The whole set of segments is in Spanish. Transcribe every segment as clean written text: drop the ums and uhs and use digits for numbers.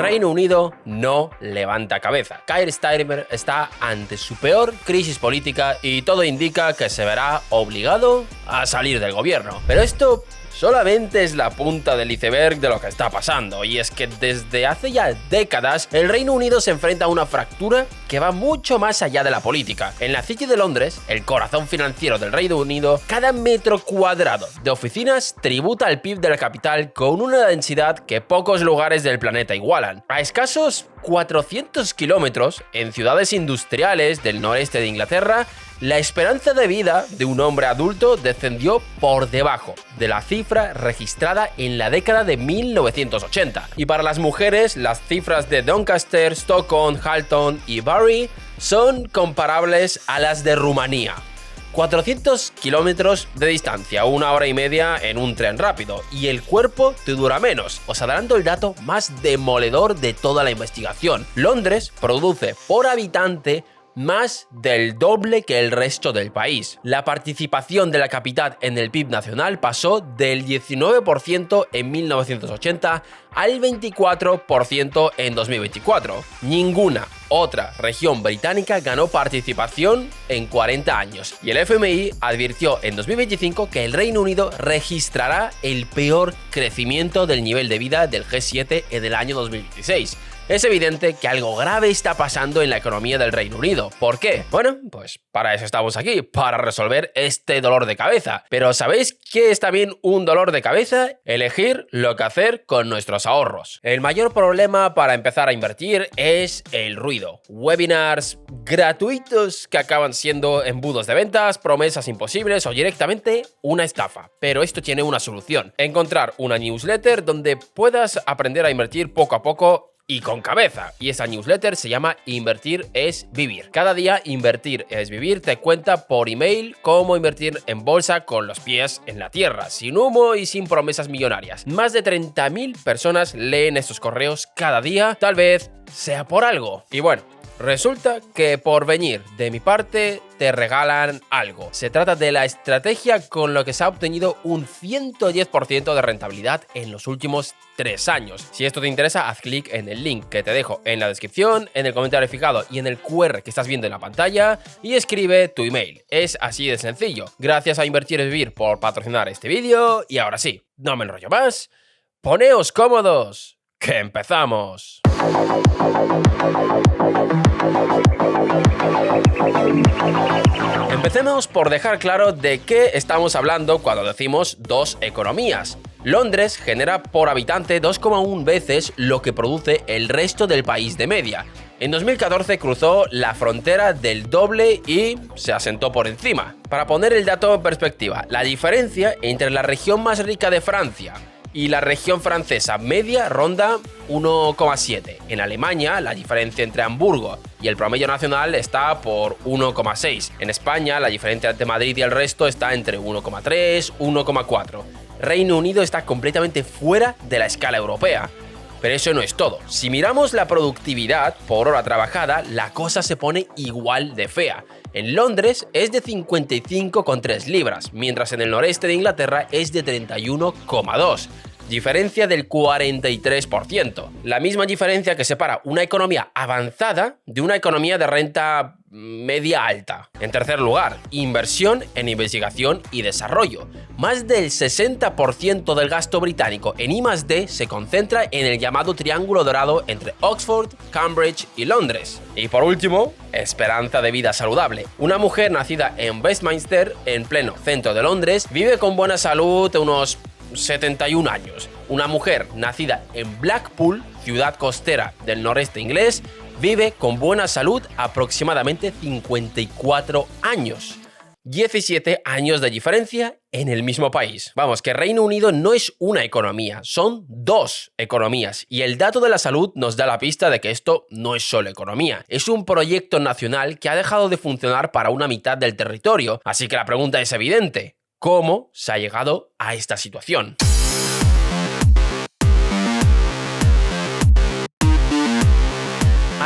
Reino Unido no levanta cabeza. Keir Starmer está ante su peor crisis política y todo indica que se verá obligado a salir del gobierno. Pero esto solamente es la punta del iceberg de lo que está pasando, y es que desde hace ya décadas el Reino Unido se enfrenta a una fractura que va mucho más allá de la política. En la City de Londres, el corazón financiero del Reino Unido, cada metro cuadrado de oficinas tributa al PIB de la capital con una densidad que pocos lugares del planeta igualan. A escasos 400 kilómetros, en ciudades industriales del noreste de Inglaterra, la esperanza de vida de un hombre adulto descendió por debajo de la cifra registrada en la década de 1980. Y para las mujeres, las cifras de Doncaster, Stockton, Halton y Bury son comparables a las de Rumanía. 400 kilómetros de distancia, 1 hora y media en un tren rápido, y el cuerpo te dura menos. Os adelanto el dato más demoledor de toda la investigación. Londres produce por habitante más del doble que el resto del país. La participación de la capital en el PIB nacional pasó del 19% en 1980 al 24% en 2024. Ninguna otra región británica ganó participación en 40 años, y el FMI advirtió en 2025 que el Reino Unido registrará el peor crecimiento del nivel de vida del G7 en el año 2026. Es evidente que algo grave está pasando en la economía del Reino Unido. ¿Por qué? Bueno, pues para eso estamos aquí, para resolver este dolor de cabeza. Pero ¿sabéis qué es también un dolor de cabeza? Elegir lo que hacer con nuestros ahorros. El mayor problema para empezar a invertir es el ruido. Webinars gratuitos que acaban siendo embudos de ventas, promesas imposibles o directamente una estafa. Pero esto tiene una solución: encontrar una newsletter donde puedas aprender a invertir poco a poco y con cabeza. Y esa newsletter se llama Invertir es Vivir. Cada día Invertir es Vivir te cuenta por email cómo invertir en bolsa con los pies en la tierra, sin humo y sin promesas millonarias. Más de 30.000 personas leen estos correos cada día, tal vez sea por algo. Y bueno, resulta que por venir de mi parte te regalan algo. Se trata de la estrategia con la que se ha obtenido un 110% de rentabilidad en los últimos 3 años. Si esto te interesa, haz clic en el link que te dejo en la descripción, en el comentario fijado y en el QR que estás viendo en la pantalla, y escribe tu email. Es así de sencillo. Gracias a Invertir es Vivir por patrocinar este vídeo, y ahora sí, no me enrollo más. Poneos cómodos, que empezamos. Empecemos por dejar claro de qué estamos hablando cuando decimos dos economías. Londres genera por habitante 2,1 veces lo que produce el resto del país de media. En 2014 cruzó la frontera del doble y se asentó por encima. Para poner el dato en perspectiva, la diferencia entre la región más rica de Francia y la región francesa media ronda 1,7. En Alemania, la diferencia entre Hamburgo y el promedio nacional está por 1,6. En España, la diferencia entre Madrid y el resto está entre 1,3 y 1,4. Reino Unido está completamente fuera de la escala europea. Pero eso no es todo. Si miramos la productividad por hora trabajada, la cosa se pone igual de fea. En Londres es de 55,3 libras, mientras en el noreste de Inglaterra es de 31,2. Diferencia del 43%. La misma diferencia que separa una economía avanzada de una economía de renta media alta. En tercer lugar, inversión en investigación y desarrollo. Más del 60% del gasto británico en I+D se concentra en el llamado Triángulo Dorado entre Oxford, Cambridge y Londres. Y por último, esperanza de vida saludable. Una mujer nacida en Westminster, en pleno centro de Londres, vive con buena salud unos 71 años. Una mujer nacida en Blackpool, ciudad costera del noreste inglés, vive con buena salud aproximadamente 54 años. 17 años de diferencia en el mismo país. Vamos, que Reino Unido no es una economía, son dos economías. Y el dato de la salud nos da la pista de que esto no es solo economía. Es un proyecto nacional que ha dejado de funcionar para una mitad del territorio. Así que la pregunta es evidente: ¿cómo se ha llegado a esta situación?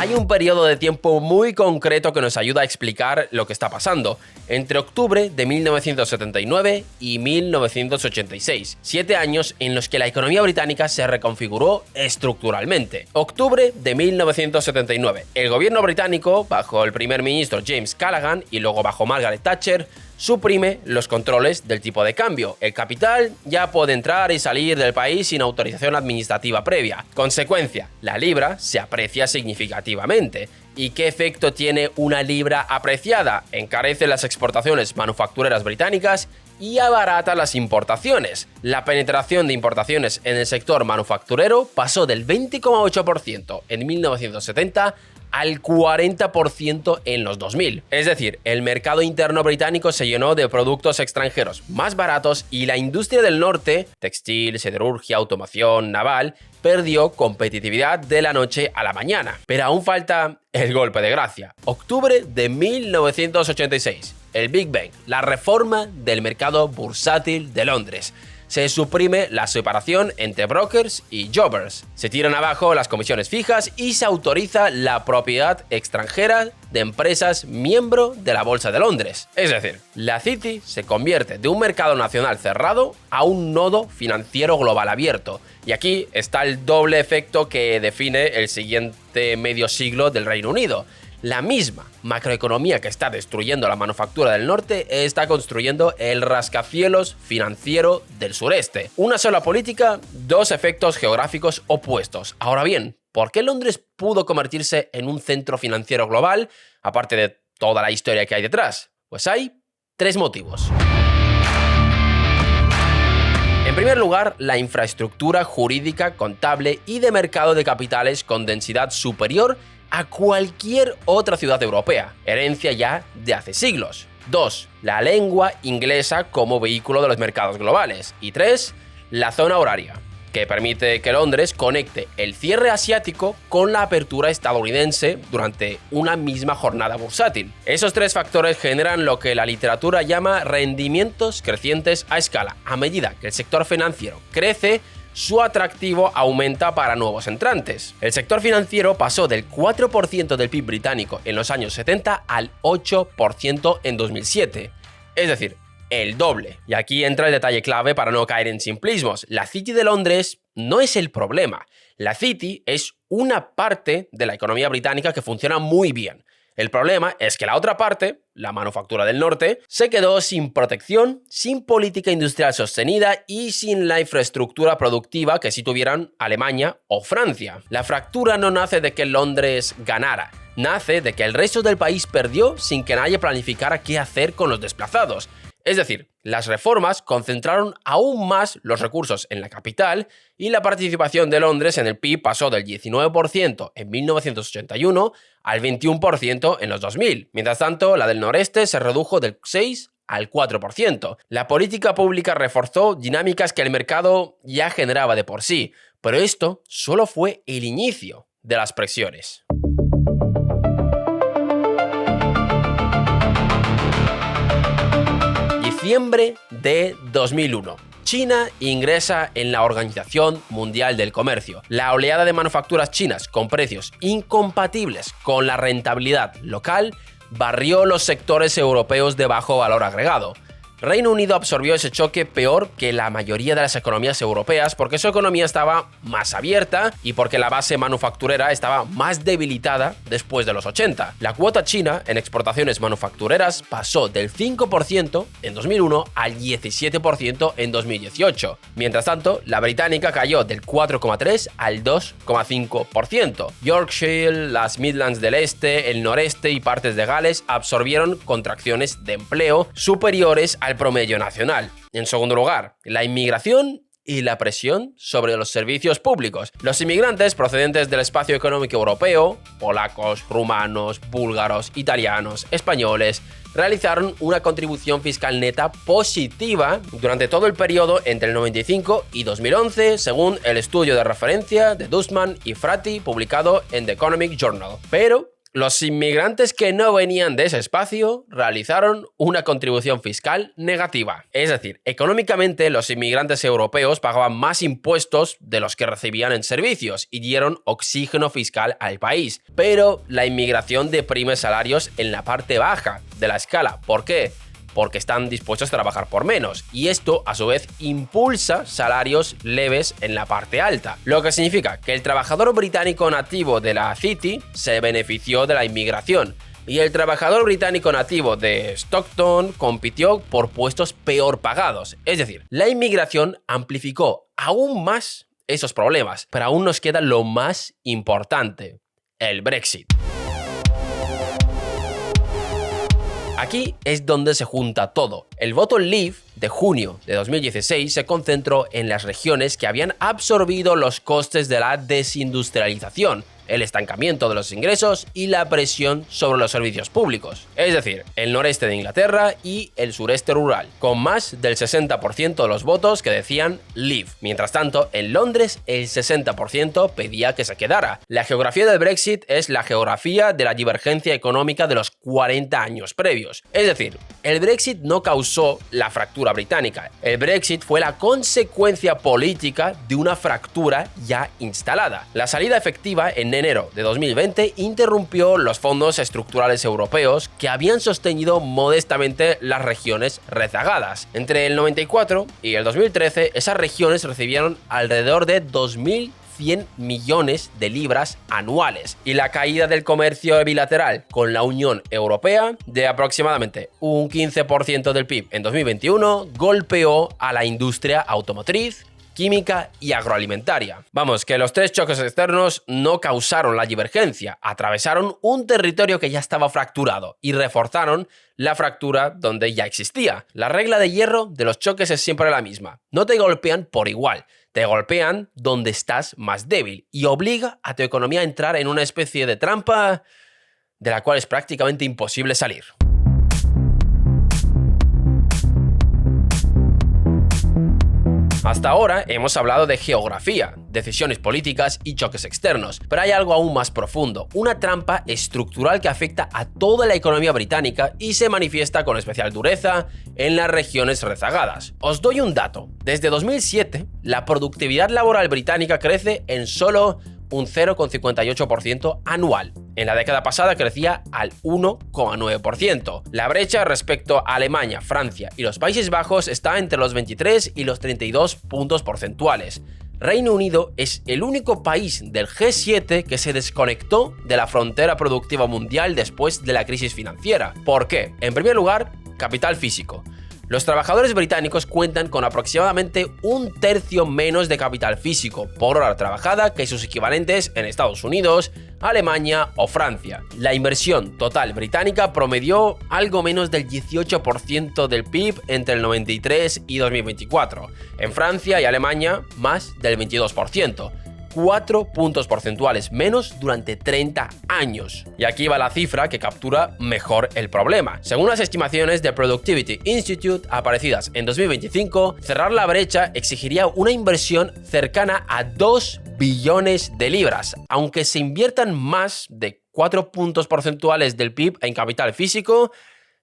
Hay un periodo de tiempo muy concreto que nos ayuda a explicar lo que está pasando, entre octubre de 1979 y 1986, 7 años en los que la economía británica se reconfiguró estructuralmente. Octubre de 1979, el gobierno británico, bajo el primer ministro James Callaghan y luego bajo Margaret Thatcher, suprime los controles del tipo de cambio. El capital ya puede entrar y salir del país sin autorización administrativa previa. Consecuencia, la libra se aprecia significativamente. ¿Y qué efecto tiene una libra apreciada? Encarece las exportaciones manufactureras británicas y abarata las importaciones. La penetración de importaciones en el sector manufacturero pasó del 20,8% en 1970 al 40% en los 2000. Es decir, el mercado interno británico se llenó de productos extranjeros más baratos y la industria del norte, textil, siderurgia, automoción, naval, perdió competitividad de la noche a la mañana. Pero aún falta el golpe de gracia. Octubre de 1986. El Big Bang, la reforma del mercado bursátil de Londres. Se suprime la separación entre brokers y jobbers. Se tiran abajo las comisiones fijas y se autoriza la propiedad extranjera de empresas miembro de la Bolsa de Londres. Es decir, la City se convierte de un mercado nacional cerrado a un nodo financiero global abierto. Y aquí está el doble efecto que define el siguiente medio siglo del Reino Unido. La misma macroeconomía que está destruyendo la manufactura del norte está construyendo el rascacielos financiero del sureste. Una sola política, dos efectos geográficos opuestos. Ahora bien, ¿por qué Londres pudo convertirse en un centro financiero global, aparte de toda la historia que hay detrás? Pues hay 3 motivos. En primer lugar, la infraestructura jurídica, contable y de mercado de capitales con densidad superior a cualquier otra ciudad europea, herencia ya de hace siglos. 2. La lengua inglesa como vehículo de los mercados globales. Y 3. La zona horaria, que permite que Londres conecte el cierre asiático con la apertura estadounidense durante una misma jornada bursátil. Esos 3 factores generan lo que la literatura llama rendimientos crecientes a escala. A medida que el sector financiero crece, su atractivo aumenta para nuevos entrantes. El sector financiero pasó del 4% del PIB británico en los años 70 al 8% en 2007. Es decir, el doble. Y aquí entra el detalle clave para no caer en simplismos. La City de Londres no es el problema. La City es una parte de la economía británica que funciona muy bien. El problema es que la otra parte, la manufactura del norte, se quedó sin protección, sin política industrial sostenida y sin la infraestructura productiva que sí tuvieran Alemania o Francia. La fractura no nace de que Londres ganara, nace de que el resto del país perdió sin que nadie planificara qué hacer con los desplazados. Es decir, las reformas concentraron aún más los recursos en la capital y la participación de Londres en el PIB pasó del 19% en 1981 al 21% en los 2000. Mientras tanto, la del noreste se redujo del 6 al 4%. La política pública reforzó dinámicas que el mercado ya generaba de por sí, pero esto solo fue el inicio de las presiones. Diciembre de 2001. China ingresa en la Organización Mundial del Comercio. La oleada de manufacturas chinas con precios incompatibles con la rentabilidad local barrió los sectores europeos de bajo valor agregado. Reino Unido absorbió ese choque peor que la mayoría de las economías europeas porque su economía estaba más abierta y porque la base manufacturera estaba más debilitada después de los 80. La cuota china en exportaciones manufactureras pasó del 5% en 2001 al 17% en 2018. Mientras tanto, la británica cayó del 4,3% al 2,5%. Yorkshire, las Midlands del Este, el noreste y partes de Gales absorbieron contracciones de empleo superiores al promedio nacional. En segundo lugar, la inmigración y la presión sobre los servicios públicos. Los inmigrantes procedentes del espacio económico europeo, polacos, rumanos, búlgaros, italianos, españoles, realizaron una contribución fiscal neta positiva durante todo el periodo entre el 95 y 2011, según el estudio de referencia de Dustman y Frati publicado en The Economic Journal. Pero los inmigrantes que no venían de ese espacio realizaron una contribución fiscal negativa. Es decir, económicamente los inmigrantes europeos pagaban más impuestos de los que recibían en servicios y dieron oxígeno fiscal al país. Pero la inmigración deprime salarios en la parte baja de la escala. ¿Por qué? Porque están dispuestos a trabajar por menos, y esto a su vez impulsa salarios leves en la parte alta, lo que significa que el trabajador británico nativo de la City se benefició de la inmigración, y el trabajador británico nativo de Stockton compitió por puestos peor pagados. Es decir, la inmigración amplificó aún más esos problemas, pero aún nos queda lo más importante: el Brexit. Aquí es donde se junta todo. El voto Leave de junio de 2016 se concentró en las regiones que habían absorbido los costes de la desindustrialización, el estancamiento de los ingresos y la presión sobre los servicios públicos. Es decir, el noreste de Inglaterra y el sureste rural, con más del 60% de los votos que decían Leave. Mientras tanto, en Londres el 60% pedía que se quedara. La geografía del Brexit es la geografía de la divergencia económica de los 40 años previos. Es decir, el Brexit no causó la fractura británica. El Brexit fue la consecuencia política de una fractura ya instalada. La salida efectiva en enero de 2020 interrumpió los fondos estructurales europeos que habían sostenido modestamente las regiones rezagadas. Entre el 94 y el 2013, esas regiones recibieron alrededor de 2.100 millones de libras anuales, y la caída del comercio bilateral con la Unión Europea de aproximadamente un 15% del PIB en 2021 golpeó a la industria automotriz, química y agroalimentaria. Vamos, que los tres choques externos no causaron la divergencia, atravesaron un territorio que ya estaba fracturado y reforzaron la fractura donde ya existía. La regla de hierro de los choques es siempre la misma: no te golpean por igual, te golpean donde estás más débil y obliga a tu economía a entrar en una especie de trampa de la cual es prácticamente imposible salir. Hasta ahora hemos hablado de geografía, decisiones políticas y choques externos, pero hay algo aún más profundo, una trampa estructural que afecta a toda la economía británica y se manifiesta con especial dureza en las regiones rezagadas. Os doy un dato: desde 2007, la productividad laboral británica crece en solo un 0,58% anual. En la década pasada crecía al 1,9%. La brecha respecto a Alemania, Francia y los Países Bajos está entre los 23 y los 32 puntos porcentuales. Reino Unido es el único país del G7 que se desconectó de la frontera productiva mundial después de la crisis financiera. ¿Por qué? En primer lugar, capital físico. Los trabajadores británicos cuentan con aproximadamente un tercio menos de capital físico por hora trabajada que sus equivalentes en Estados Unidos, Alemania o Francia. La inversión total británica promedió algo menos del 18% del PIB entre el 93 y 2024. En Francia y Alemania, más del 22%. 4 puntos porcentuales menos durante 30 años. Y aquí va la cifra que captura mejor el problema. Según las estimaciones de Productivity Institute aparecidas en 2025, cerrar la brecha exigiría una inversión cercana a 2 billones de libras, aunque se inviertan más de 4 puntos porcentuales del PIB en capital físico,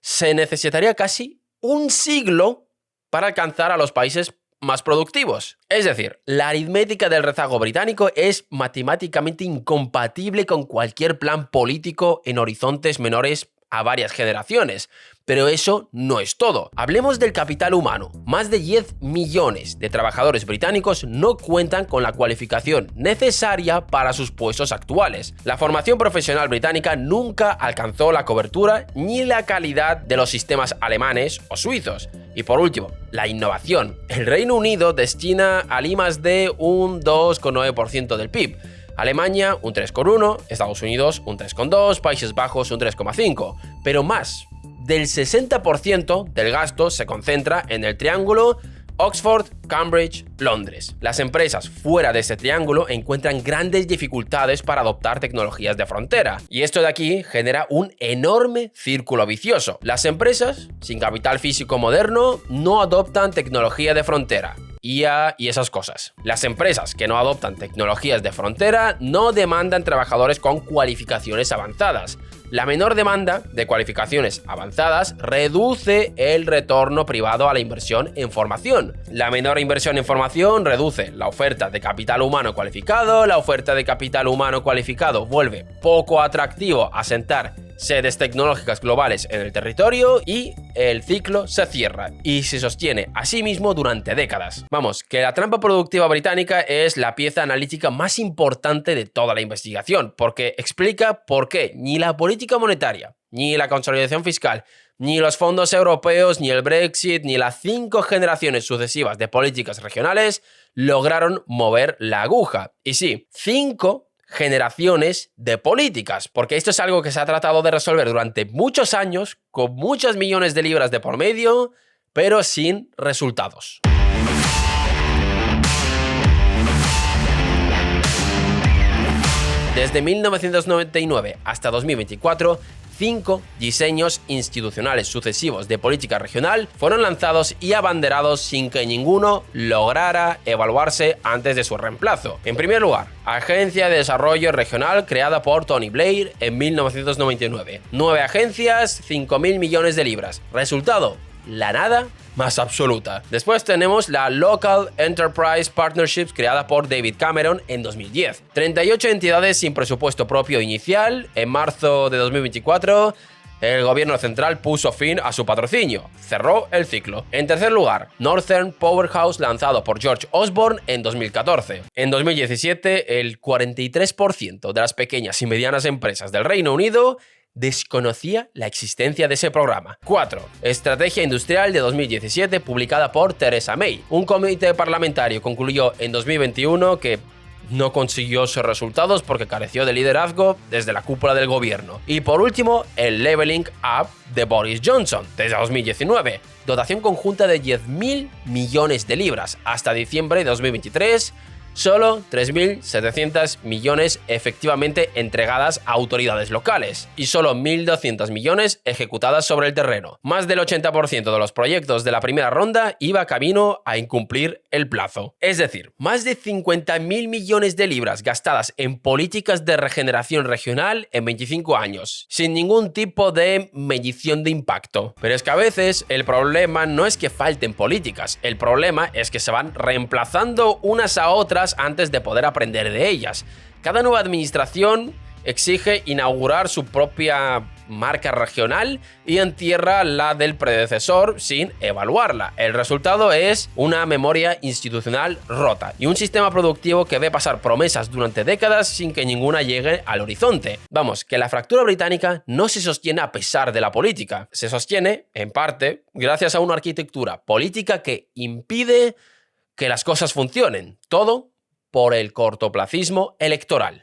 se necesitaría casi un siglo para alcanzar a los países más productivos. Es decir, la aritmética del rezago británico es matemáticamente incompatible con cualquier plan político en horizontes menores a varias generaciones. Pero eso no es todo. Hablemos del capital humano. Más de 10 millones de trabajadores británicos no cuentan con la cualificación necesaria para sus puestos actuales. La formación profesional británica nunca alcanzó la cobertura ni la calidad de los sistemas alemanes o suizos. Y por último, la innovación. El Reino Unido destina al I+D un 2,9% del PIB. Alemania un 3,1%, Estados Unidos un 3,2%, Países Bajos un 3,5%. Pero más del 60% del gasto se concentra en el triángulo Oxford, Cambridge, Londres. Las empresas fuera de este triángulo encuentran grandes dificultades para adoptar tecnologías de frontera. Y esto de aquí genera un enorme círculo vicioso. Las empresas sin capital físico moderno no adoptan tecnología de frontera. IA y esas cosas. Las empresas que no adoptan tecnologías de frontera no demandan trabajadores con cualificaciones avanzadas. La menor demanda de cualificaciones avanzadas reduce el retorno privado a la inversión en formación. La menor inversión en formación reduce la oferta de capital humano cualificado, la oferta de capital humano cualificado vuelve poco atractivo asentar sedes tecnológicas globales en el territorio y el ciclo se cierra y se sostiene a sí mismo durante décadas. Vamos, que la trampa productiva británica es la pieza analítica más importante de toda la investigación, porque explica por qué ni la política monetaria, ni la consolidación fiscal, ni los fondos europeos, ni el Brexit, ni las 5 generaciones sucesivas de políticas regionales lograron mover la aguja. Y sí, 5 generaciones de políticas, porque esto es algo que se ha tratado de resolver durante muchos años, con muchos millones de libras de por medio, pero sin resultados. Desde 1999 hasta 2024, 5 diseños institucionales sucesivos de política regional fueron lanzados y abanderados sin que ninguno lograra evaluarse antes de su reemplazo. En primer lugar, Agencia de Desarrollo Regional creada por Tony Blair en 1999. 9 agencias, 5.000 millones de libras. Resultado, la nada más absoluta. Después tenemos la Local Enterprise Partnerships creada por David Cameron en 2010. 38 entidades sin presupuesto propio inicial. En marzo de 2024, el gobierno central puso fin a su patrocinio. Cerró el ciclo. En tercer lugar, Northern Powerhouse lanzado por George Osborne en 2014. En 2017, el 43% de las pequeñas y medianas empresas del Reino Unido desconocía la existencia de ese programa. 4. Estrategia Industrial de 2017 publicada por Theresa May. Un comité parlamentario concluyó en 2021 que no consiguió sus resultados porque careció de liderazgo desde la cúpula del gobierno. Y por último, el Leveling Up de Boris Johnson desde 2019. Dotación conjunta de 10.000 millones de libras. Hasta diciembre de 2023, solo 3.700 millones efectivamente entregadas a autoridades locales y solo 1.200 millones ejecutadas sobre el terreno. Más del 80% de los proyectos de la primera ronda iba camino a incumplir el plazo. Es decir, más de 50.000 millones de libras gastadas en políticas de regeneración regional en 25 años, sin ningún tipo de medición de impacto. Pero es que a veces el problema no es que falten políticas, el problema es que se van reemplazando unas a otras antes de poder aprender de ellas. Cada nueva administración exige inaugurar su propia marca regional y entierra la del predecesor sin evaluarla. El resultado es una memoria institucional rota y un sistema productivo que ve pasar promesas durante décadas sin que ninguna llegue al horizonte. Vamos, que la fractura británica no se sostiene a pesar de la política. Se sostiene, en parte, gracias a una arquitectura política que impide que las cosas funcionen. Todo por el cortoplacismo electoral.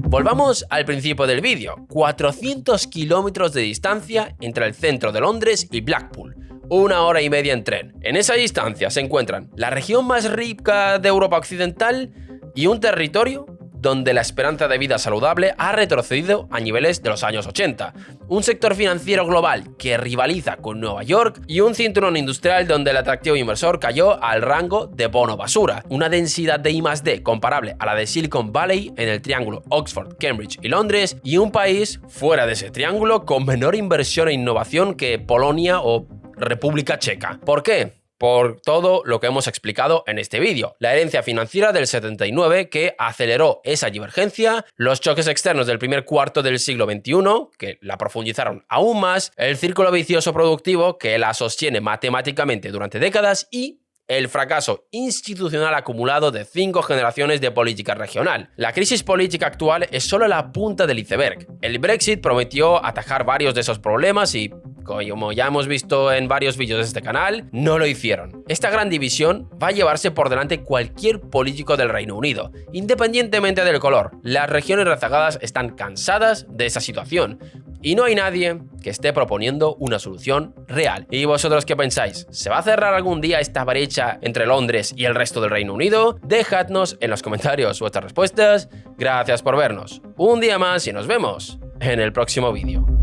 Volvamos al principio del vídeo. 400 kilómetros de distancia entre el centro de Londres y Blackpool. 1 hora y media en tren. En esa distancia se encuentran la región más rica de Europa Occidental y un territorio donde la esperanza de vida saludable ha retrocedido a niveles de los años 80, un sector financiero global que rivaliza con Nueva York y un cinturón industrial donde el atractivo inversor cayó al rango de bono basura, una densidad de I+D comparable a la de Silicon Valley en el triángulo Oxford, Cambridge y Londres, y un país fuera de ese triángulo con menor inversión e innovación que Polonia o República Checa. ¿Por qué? Por todo lo que hemos explicado en este vídeo. La herencia financiera del 79 que aceleró esa divergencia, los choques externos del primer cuarto del siglo XXI que la profundizaron aún más, el círculo vicioso productivo que la sostiene matemáticamente durante décadas y el fracaso institucional acumulado de 5 generaciones de política regional. La crisis política actual es solo la punta del iceberg. El Brexit prometió atajar varios de esos problemas y, como ya hemos visto en varios vídeos de este canal, no lo hicieron. Esta gran división va a llevarse por delante cualquier político del Reino Unido, independientemente del color. Las regiones rezagadas están cansadas de esa situación y no hay nadie que esté proponiendo una solución real. ¿Y vosotros qué pensáis? ¿Se va a cerrar algún día esta brecha entre Londres y el resto del Reino Unido? Dejadnos en los comentarios vuestras respuestas. Gracias por vernos un día más y nos vemos en el próximo vídeo.